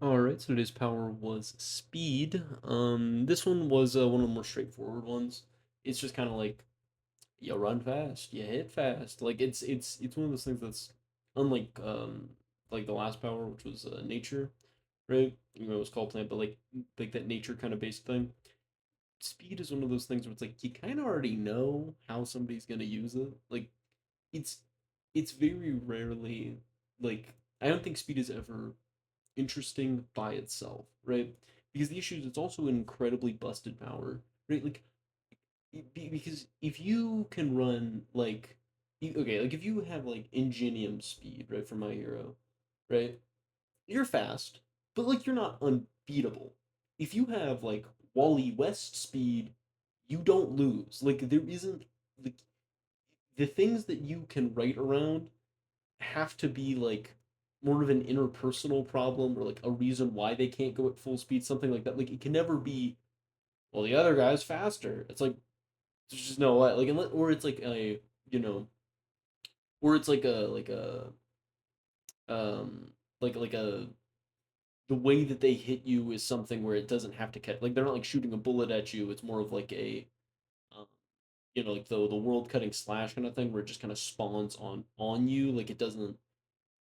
Alright, so today's power was speed. This one was one of the more straightforward ones. It's just kind of like you run fast, you hit fast. Like it's one of those things that's unlike like the last power, which was nature, right? You know, it was called plant, but like that nature kind of based thing. Speed is one of those things where it's like you kind of already know how somebody's gonna use it. Like it's it's very rarely like I don't think speed is ever interesting by itself, right? Because the issue is it's also an incredibly busted power, right? Like because if you can run like okay, like if you have like Ingenium speed, right, for my hero, right? You're fast, but like you're not unbeatable. If you have like Wally West speed, you don't lose. Like there isn't like the things that you can write around have to be like more of an interpersonal problem or like a reason why they can't go at full speed, something like that. Like it can never be, well, the other guy's faster. It's like there's just no way. Like or it's like a or it's like a um like a the way that they hit you is something where it doesn't have to catch. Like they're not like shooting a bullet at you. It's more of like a um, like the world cutting slash kind of thing where it just kind of spawns on you. Like it doesn't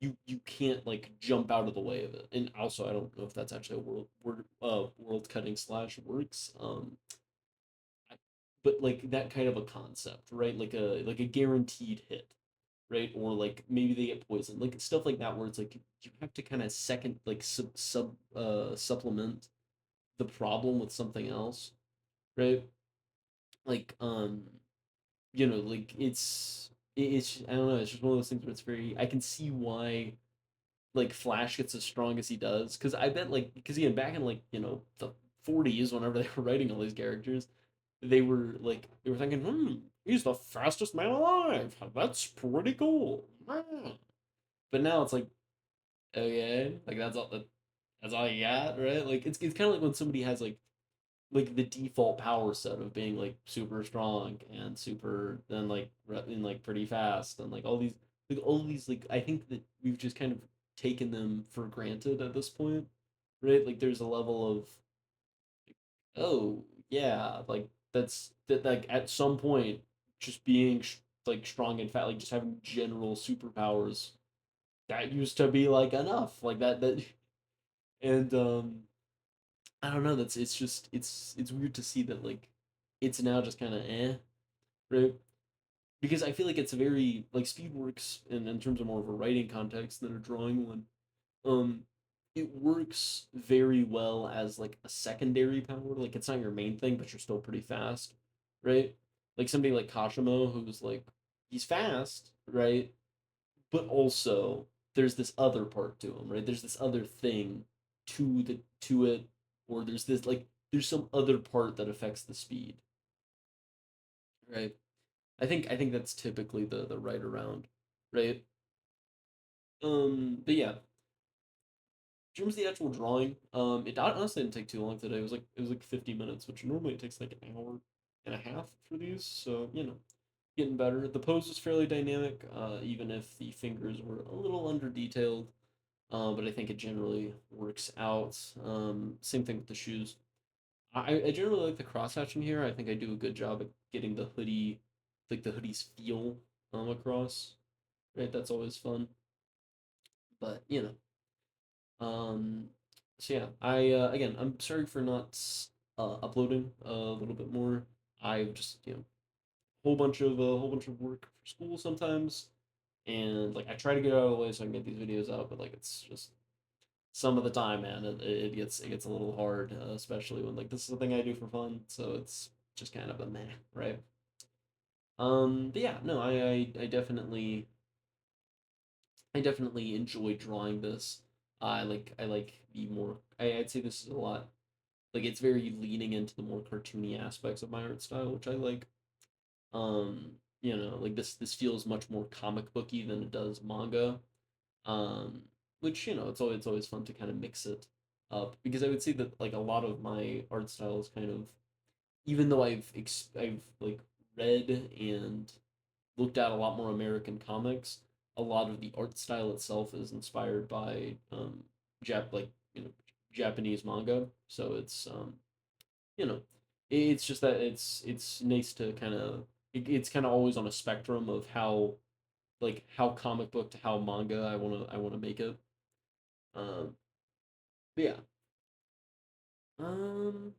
you can't like jump out of the way of it. And also, I don't know if that's actually a world cutting slash works. But like that kind of a concept, right? Like a guaranteed hit, right? Or like maybe they get poisoned, like stuff like that, where it's like you have to kind of second like supplement the problem with something else, right? Like like it's I don't know, it's just one of those things where it's very I can see why like Flash gets as strong as he does. Because I bet like because again back in like the 40s whenever they were writing all these characters, they were thinking, he's the fastest man alive. That's pretty cool. But now it's like okay, like that's all you got, right? Like it's kind of like when somebody has like the default power set of being like super strong and super then and like pretty fast and like all these like I think that we've just kind of taken them for granted at this point, right? Like there's a level of oh yeah, like that like at some point just being like strong and fat, like just having general superpowers that used to be like enough, like that and I don't know. That's it's just it's weird to see that like it's now just kind of right? Because I feel like it's a very like speed works in terms of more of a writing context than a drawing one. Um, it works very well as like a secondary power. Like it's not your main thing, but you're still pretty fast, right? Like somebody like Kashimo, who's like he's fast, right? But also there's this other part to him, right? There's this other thing to it, or there's this like there's some other part that affects the speed, right? I think that's typically the right around, right? But yeah, in terms of the actual drawing, honestly didn't take too long today. It was like 50 minutes, which normally it takes like an hour and a half for these. So getting better. The pose was fairly dynamic, even if the fingers were a little under detailed. But I think it generally works out. Same thing with the shoes. I generally like the cross hatching here. I think I do a good job at getting the hoodie, like the hoodie's feel across. Right, that's always fun. But um, so yeah. I again, I'm sorry for not uploading a little bit more. I've just whole bunch of work for school sometimes, and like I try to get out of the way so I can get these videos out, but like it's just some of the time, man, it gets a little hard, especially when like this is the thing I do for fun, so it's just kind of a meh, right? But yeah, no, I definitely enjoy drawing this. I like the more I'd say this is a lot like it's very leaning into the more cartoony aspects of my art style, which I like. Like this feels much more comic booky than it does manga. um, which it's always fun to kind of mix it up because I would say that like a lot of my art style is kind of even though I've like read and looked at a lot more American comics, a lot of the art style itself is inspired by Jap like Japanese manga, so it's you know, it's just that it's nice to kind of it's kind of always on a spectrum of how like how comic book to how manga I wanna make it. Um, but yeah, um,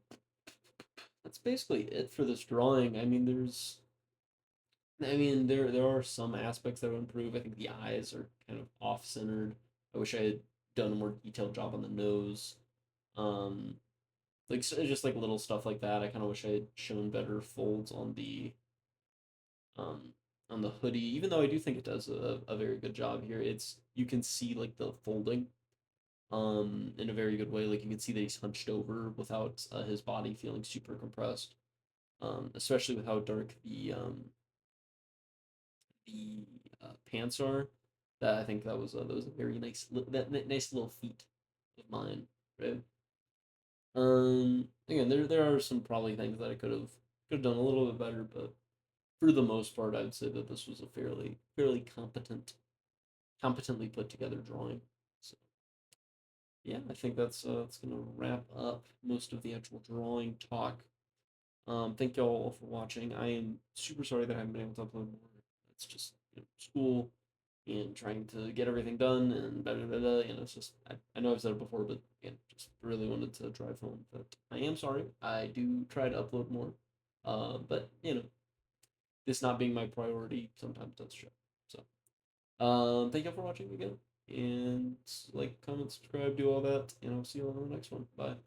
that's basically it for this drawing. There are some aspects that would improve. I think the eyes are kind of off centered. I wish I had done a more detailed job on the nose. Um, just like little stuff like that. I kind of wish I had shown better folds um on the hoodie. Even though I do think it does a very good job here. It's you can see like the folding in a very good way. Like you can see that he's hunched over without his body feeling super compressed. Especially with how dark the pants are. That I think that was a very nice little feat of mine, right? Again, there are some probably things that I could have done a little bit better, but for the most part, I'd say that this was a fairly competently put together drawing. So yeah, I think that's gonna wrap up most of the actual drawing talk. Thank y'all all for watching. I am super sorry that I haven't been able to upload more. It's just school and trying to get everything done and da da da da. It's just I know I've said it before, but again, just really wanted to drive home that I am sorry. I do try to upload more, but this not being my priority sometimes does show. So thank you all for watching again, and like, comment, subscribe, do all that, and I'll see you all in the next one. Bye.